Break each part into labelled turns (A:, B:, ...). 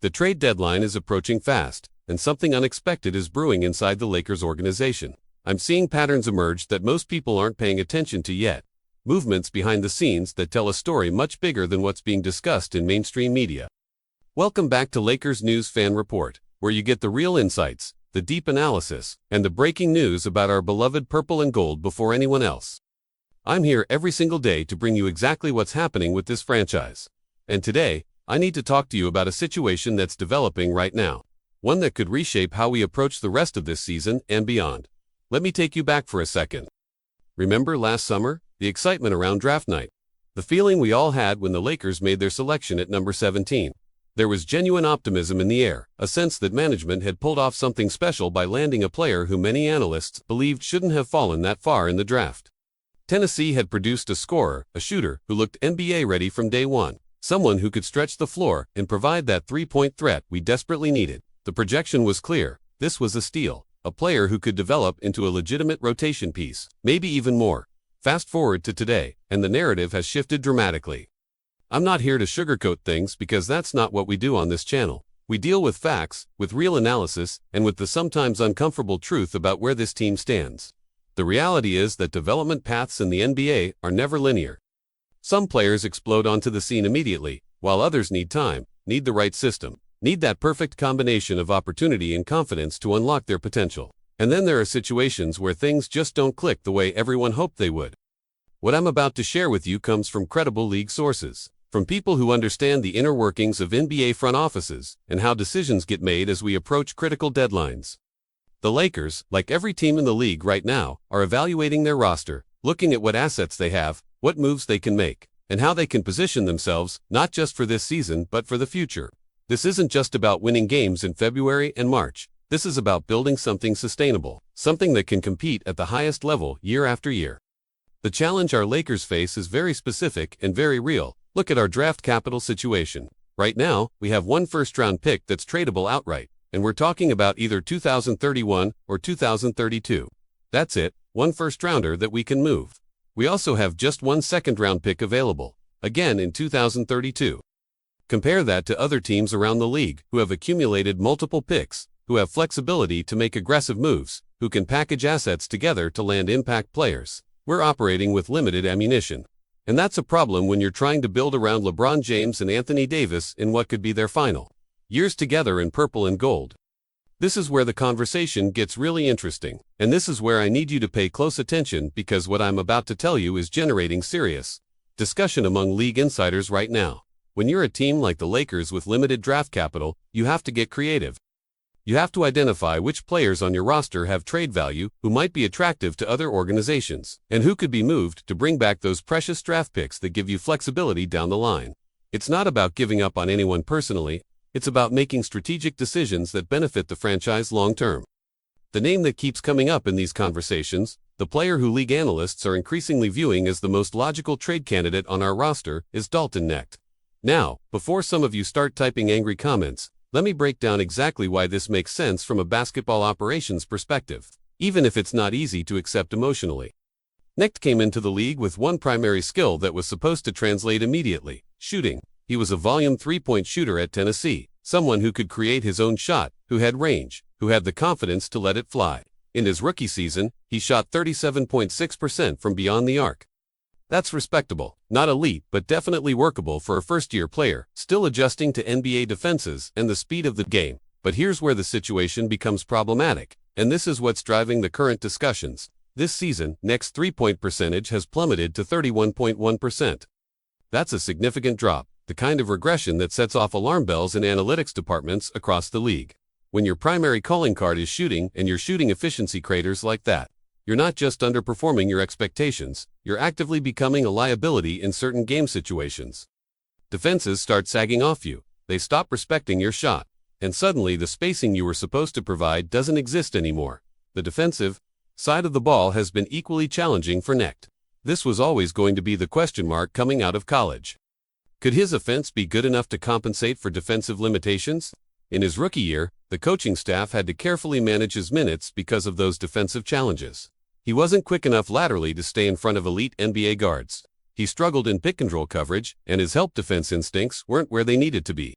A: The trade deadline is approaching fast, and something unexpected is brewing inside the Lakers organization. I'm seeing patterns emerge that most people aren't paying attention to yet. Movements behind the scenes that tell a story much bigger than what's being discussed in mainstream media. Welcome back to Lakers News Fan Report, where you get the real insights, the deep analysis, and the breaking news about our beloved purple and gold before anyone else. I'm here every single day to bring you exactly what's happening with this franchise. And today, I need to talk to you about a situation that's developing right now. One that could reshape how we approach the rest of this season and beyond. Let me take you back for a second. Remember last summer? The excitement around draft night. The feeling we all had when the Lakers made their selection at number 17. There was genuine optimism in the air, a sense that management had pulled off something special by landing a player who many analysts believed shouldn't have fallen that far in the draft. Tennessee had produced a scorer, a shooter, who looked NBA ready from day one. Someone who could stretch the floor and provide that three-point threat we desperately needed. The projection was clear. This was a steal, a player who could develop into a legitimate rotation piece, maybe even more. Fast forward to today, and the narrative has shifted dramatically. I'm not here to sugarcoat things because that's not what we do on this channel. We deal with facts, with real analysis, and with the sometimes uncomfortable truth about where this team stands. The reality is that development paths in the NBA are never linear. Some players explode onto the scene immediately, while others need time, need the right system, need that perfect combination of opportunity and confidence to unlock their potential. And then there are situations where things just don't click the way everyone hoped they would. What I'm about to share with you comes from credible league sources, from people who understand the inner workings of NBA front offices and how decisions get made as we approach critical deadlines. The Lakers, like every team in the league right now, are evaluating their roster, looking at what assets they have, what moves they can make, and how they can position themselves, not just for this season but for the future. This isn't just about winning games in February and March. This is about building something sustainable, something that can compete at the highest level year after year. The challenge our Lakers face is very specific and very real. Look at our draft capital situation. Right now, we have one first-round pick that's tradable outright, and we're talking about either 2031 or 2032. That's it, one first-rounder that we can move. We also have just one second-round pick available, again in 2032. Compare that to other teams around the league who have accumulated multiple picks, who have flexibility to make aggressive moves, who can package assets together to land impact players. We're operating with limited ammunition. And that's a problem when you're trying to build around LeBron James and Anthony Davis in what could be their final years together in purple and gold. This is where the conversation gets really interesting, and this is where I need you to pay close attention because what I'm about to tell you is generating serious discussion among league insiders right now. When you're a team like the Lakers with limited draft capital, you have to get creative. You have to identify which players on your roster have trade value, who might be attractive to other organizations, and who could be moved to bring back those precious draft picks that give you flexibility down the line. It's not about giving up on anyone personally, it's about making strategic decisions that benefit the franchise long term. The name that keeps coming up in these conversations, the player who league analysts are increasingly viewing as the most logical trade candidate on our roster, is Dalton Knecht. Now, before some of you start typing angry comments, let me break down exactly why this makes sense from a basketball operations perspective, even if it's not easy to accept emotionally. Knecht came into the league with one primary skill that was supposed to translate immediately: shooting. He was a volume three-point shooter at Tennessee, someone who could create his own shot, who had range, who had the confidence to let it fly. In his rookie season, he shot 37.6% from beyond the arc. That's respectable, not elite, but definitely workable for a first-year player, still adjusting to NBA defenses and the speed of the game. But here's where the situation becomes problematic, and this is what's driving the current discussions. This season, Knecht's three-point percentage has plummeted to 31.1%. That's a significant drop, the kind of regression that sets off alarm bells in analytics departments across the league. When your primary calling card is shooting and you're shooting efficiency craters like that, you're not just underperforming your expectations, you're actively becoming a liability in certain game situations. Defenses start sagging off you, they stop respecting your shot, and suddenly the spacing you were supposed to provide doesn't exist anymore. The defensive side of the ball has been equally challenging for Knecht. This was always going to be the question mark coming out of college. Could his offense be good enough to compensate for defensive limitations? In his rookie year, the coaching staff had to carefully manage his minutes because of those defensive challenges. He wasn't quick enough laterally to stay in front of elite NBA guards. He struggled in pick-and-roll coverage, and his help defense instincts weren't where they needed to be.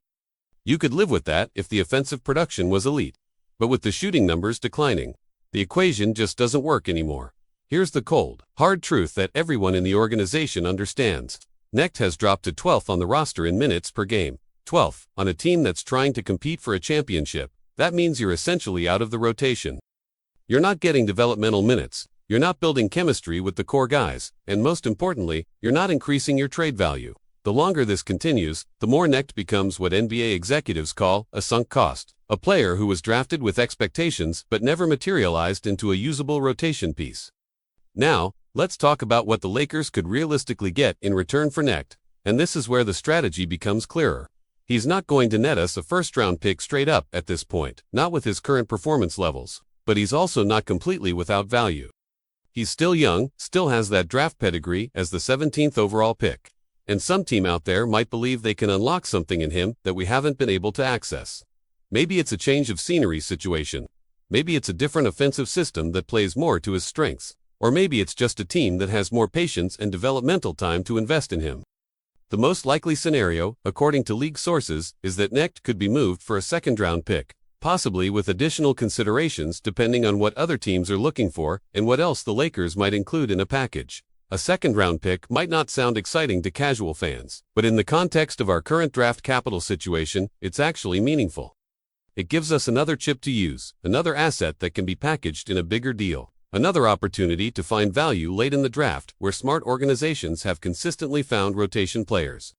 A: You could live with that if the offensive production was elite. But with the shooting numbers declining, the equation just doesn't work anymore. Here's the cold, hard truth that everyone in the organization understands. Knecht has dropped to 12th on the roster in minutes per game. 12th, on a team that's trying to compete for a championship. That means you're essentially out of the rotation. You're not getting developmental minutes, you're not building chemistry with the core guys, and most importantly, you're not increasing your trade value. The longer this continues, the more Knecht becomes what NBA executives call a sunk cost. A player who was drafted with expectations but never materialized into a usable rotation piece. Now, let's talk about what the Lakers could realistically get in return for Knecht, and this is where the strategy becomes clearer. He's not going to net us a first-round pick straight up at this point, not with his current performance levels, but he's also not completely without value. He's still young, still has that draft pedigree as the 17th overall pick, and some team out there might believe they can unlock something in him that we haven't been able to access. Maybe it's a change of scenery situation. Maybe it's a different offensive system that plays more to his strengths. Or maybe it's just a team that has more patience and developmental time to invest in him. The most likely scenario, according to league sources, is that Knecht could be moved for a second-round pick, possibly with additional considerations depending on what other teams are looking for and what else the Lakers might include in a package. A second-round pick might not sound exciting to casual fans, but in the context of our current draft capital situation, it's actually meaningful. It gives us another chip to use, another asset that can be packaged in a bigger deal. Another opportunity to find value late in the draft where smart organizations have consistently found rotation players.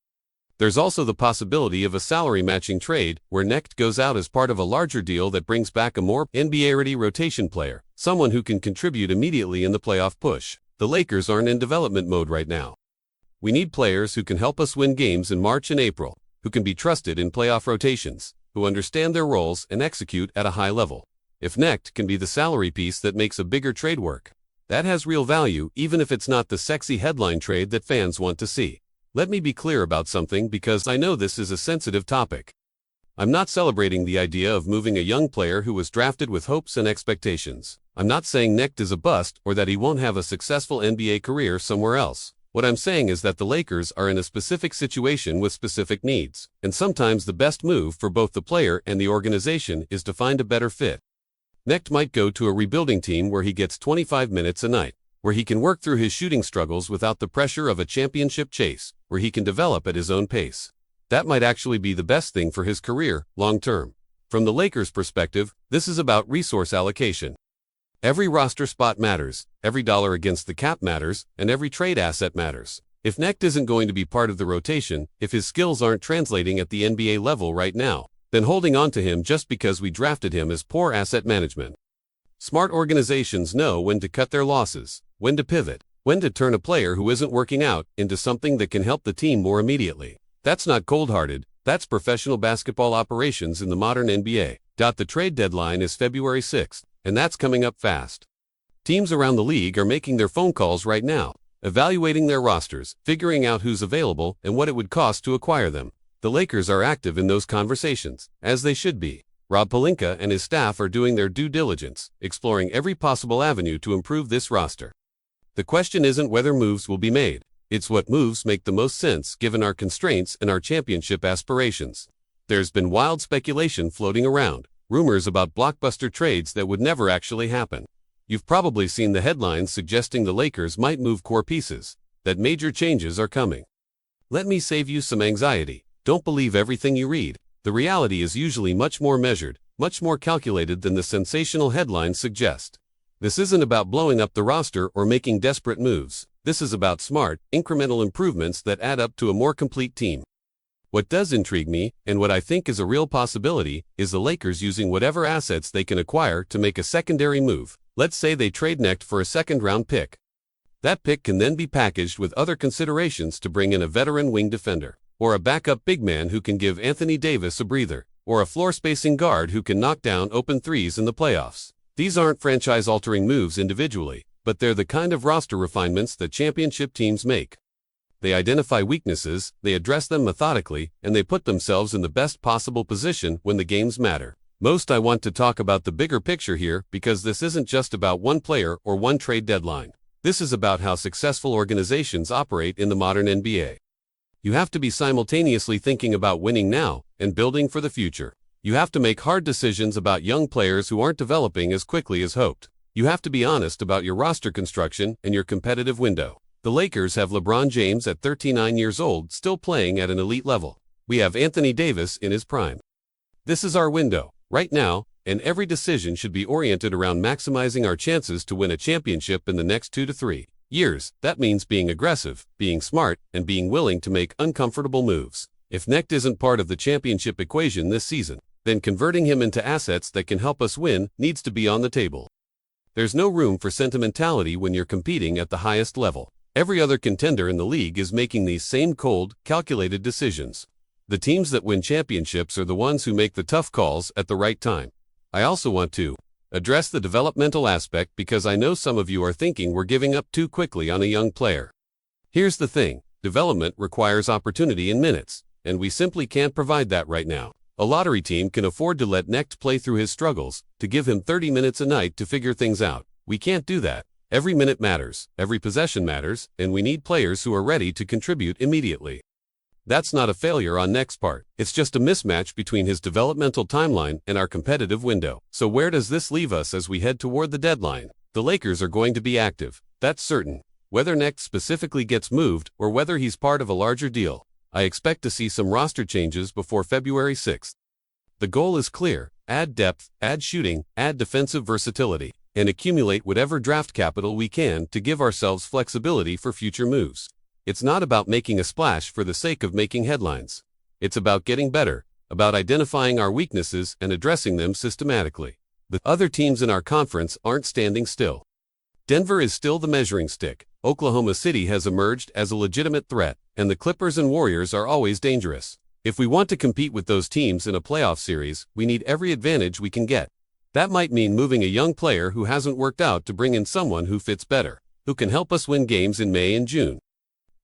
A: There's also the possibility of a salary matching trade where Knecht goes out as part of a larger deal that brings back a more NBA-ready rotation player, someone who can contribute immediately in the playoff push. The Lakers aren't in development mode right now. We need players who can help us win games in March and April, who can be trusted in playoff rotations, who understand their roles and execute at a high level. If Knecht can be the salary piece that makes a bigger trade work, that has real value even if it's not the sexy headline trade that fans want to see. Let me be clear about something because I know this is a sensitive topic. I'm not celebrating the idea of moving a young player who was drafted with hopes and expectations. I'm not saying Knecht is a bust or that he won't have a successful NBA career somewhere else. What I'm saying is that the Lakers are in a specific situation with specific needs, and sometimes the best move for both the player and the organization is to find a better fit. Knecht might go to a rebuilding team where he gets 25 minutes a night, where he can work through his shooting struggles without the pressure of a championship chase, where he can develop at his own pace. That might actually be the best thing for his career, long term. From the Lakers' perspective, this is about resource allocation. Every roster spot matters, every dollar against the cap matters, and every trade asset matters. If Knecht isn't going to be part of the rotation, if his skills aren't translating at the NBA level right now, then holding on to him just because we drafted him is poor asset management. Smart organizations know when to cut their losses, when to pivot, when to turn a player who isn't working out into something that can help the team more immediately. That's not cold-hearted, that's professional basketball operations in the modern NBA. The trade deadline is February 6th, and that's coming up fast. Teams around the league are making their phone calls right now, evaluating their rosters, figuring out who's available and what it would cost to acquire them. The Lakers are active in those conversations, as they should be. Rob Pelinka and his staff are doing their due diligence, exploring every possible avenue to improve this roster. The question isn't whether moves will be made, it's what moves make the most sense given our constraints and our championship aspirations. There's been wild speculation floating around, rumors about blockbuster trades that would never actually happen. You've probably seen the headlines suggesting the Lakers might move core pieces, that major changes are coming. Let me save you some anxiety. Don't believe everything you read. The reality is usually much more measured, much more calculated than the sensational headlines suggest. This isn't about blowing up the roster or making desperate moves. This is about smart, incremental improvements that add up to a more complete team. What does intrigue me, and what I think is a real possibility, is the Lakers using whatever assets they can acquire to make a secondary move. Let's say they trade Knecht for a second-round pick. That pick can then be packaged with other considerations to bring in a veteran wing defender, or a backup big man who can give Anthony Davis a breather, or a floor-spacing guard who can knock down open threes in the playoffs. These aren't franchise-altering moves individually, but they're the kind of roster refinements that championship teams make. They identify weaknesses, they address them methodically, and they put themselves in the best possible position when the games matter. Most I want to talk about the bigger picture here because this isn't just about one player or one trade deadline. This is about how successful organizations operate in the modern NBA. You have to be simultaneously thinking about winning now and building for the future. You have to make hard decisions about young players who aren't developing as quickly as hoped. You have to be honest about your roster construction and your competitive window. The Lakers have LeBron James at 39 years old still playing at an elite level. We have Anthony Davis in his prime. This is our window, right now, and every decision should be oriented around maximizing our chances to win a championship in the next 2 to 3 years. That means being aggressive, being smart, and being willing to make uncomfortable moves. If Knecht isn't part of the championship equation this season, then converting him into assets that can help us win needs to be on the table. There's no room for sentimentality when you're competing at the highest level. Every other contender in the league is making these same cold, calculated decisions. The teams that win championships are the ones who make the tough calls at the right time. I also want to address the developmental aspect because I know some of you are thinking we're giving up too quickly on a young player. Here's the thing, development requires opportunity in minutes, and we simply can't provide that right now. A lottery team can afford to let Knecht play through his struggles, to give him 30 minutes a night to figure things out. We can't do that. Every minute matters, every possession matters, and we need players who are ready to contribute immediately. That's not a failure on Knecht's part. It's just a mismatch between his developmental timeline and our competitive window. So where does this leave us as we head toward the deadline? The Lakers are going to be active. That's certain. Whether Knecht specifically gets moved or whether he's part of a larger deal, I expect to see some roster changes before February 6th. The goal is clear. Add depth, add shooting, add defensive versatility, and accumulate whatever draft capital we can to give ourselves flexibility for future moves. It's not about making a splash for the sake of making headlines. It's about getting better, about identifying our weaknesses and addressing them systematically. The other teams in our conference aren't standing still. Denver is still the measuring stick. Oklahoma City has emerged as a legitimate threat, and the Clippers and Warriors are always dangerous. If we want to compete with those teams in a playoff series, we need every advantage we can get. That might mean moving a young player who hasn't worked out to bring in someone who fits better, who can help us win games in May and June.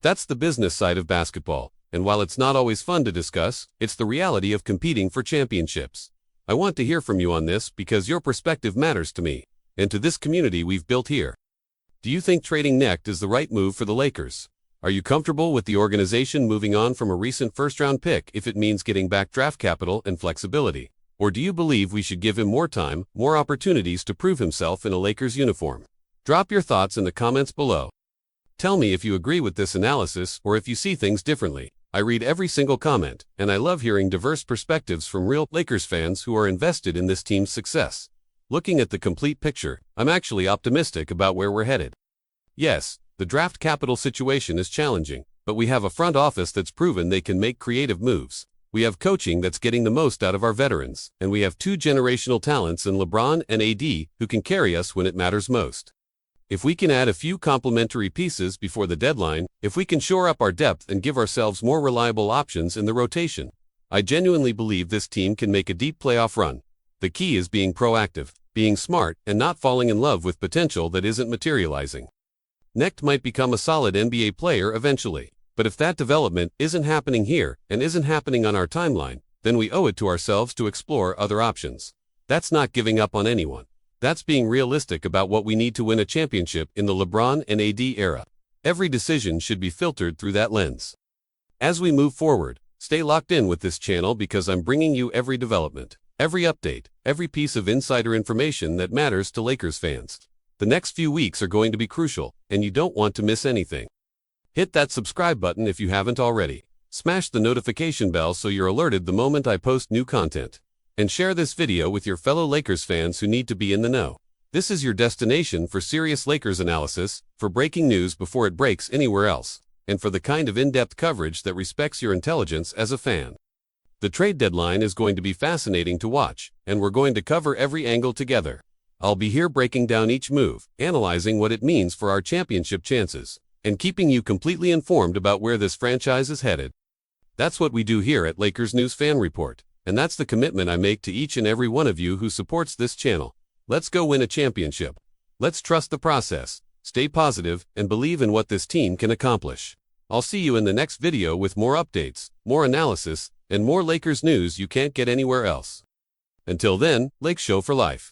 A: That's the business side of basketball, and while it's not always fun to discuss, it's the reality of competing for championships. I want to hear from you on this because your perspective matters to me, and to this community we've built here. Do you think trading Knecht is the right move for the Lakers? Are you comfortable with the organization moving on from a recent first-round pick if it means getting back draft capital and flexibility? Or do you believe we should give him more time, more opportunities to prove himself in a Lakers uniform? Drop your thoughts in the comments below. Tell me if you agree with this analysis or if you see things differently. I read every single comment, and I love hearing diverse perspectives from real Lakers fans who are invested in this team's success. Looking at the complete picture, I'm actually optimistic about where we're headed. Yes, the draft capital situation is challenging, but we have a front office that's proven they can make creative moves. We have coaching that's getting the most out of our veterans, and we have two generational talents in LeBron and AD who can carry us when it matters most. If we can add a few complementary pieces before the deadline, if we can shore up our depth and give ourselves more reliable options in the rotation, I genuinely believe this team can make a deep playoff run. The key is being proactive, being smart, and not falling in love with potential that isn't materializing. Knecht might become a solid NBA player eventually, but if that development isn't happening here and isn't happening on our timeline, then we owe it to ourselves to explore other options. That's not giving up on anyone. That's being realistic about what we need to win a championship in the LeBron and AD era. Every decision should be filtered through that lens. As we move forward, stay locked in with this channel because I'm bringing you every development, every update, every piece of insider information that matters to Lakers fans. The next few weeks are going to be crucial, and you don't want to miss anything. Hit that subscribe button if you haven't already. Smash the notification bell so you're alerted the moment I post new content. And share this video with your fellow Lakers fans who need to be in the know. This is your destination for serious Lakers analysis, for breaking news before it breaks anywhere else, and for the kind of in-depth coverage that respects your intelligence as a fan. The trade deadline is going to be fascinating to watch, and we're going to cover every angle together. I'll be here breaking down each move, analyzing what it means for our championship chances, and keeping you completely informed about where this franchise is headed. That's what we do here at Lakers News Fan Report. And that's the commitment I make to each and every one of you who supports this channel. Let's go win a championship. Let's trust the process, stay positive, and believe in what this team can accomplish. I'll see you in the next video with more updates, more analysis, and more Lakers news you can't get anywhere else. Until then, Lake Show for life.